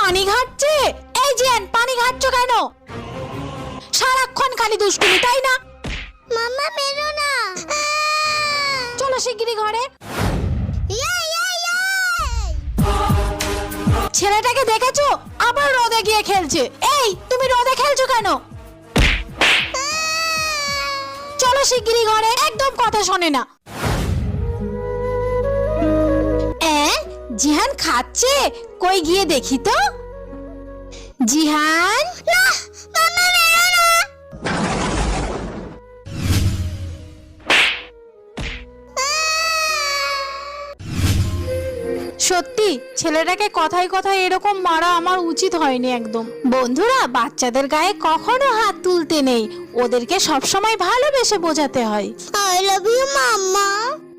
পানি ঘাটছে? এই জিয়ান, পানি ঘাটছো কেন? সারাক্ষণ খালি দুষ্টুমি, তাই না? মাম্মা মেরো না। চলো শিগগিরই ঘরে। ছেলেটাকে দেখেছো? আবার রোদে গিয়ে খেলছে। এই, তুমি রোদে খেলছো কেন? চলো শিগগিরই ঘরে, একদম কথা শোনে না। জিহান খাচ্ছে, কই গিয়ে দেখি তো। জিহান, না মাম্মা মেরো না। সত্যি ছেলেটাকে কথায় কথায় এরকম মারা আমার উচিত হয়নি একদম। বন্ধুরা, বাচ্চাদের গায়ে কখনো হাত তুলতে নেই, ওদেরকে সবসময় ভালোবেসে বোঝাতে হয়। I love you mamma.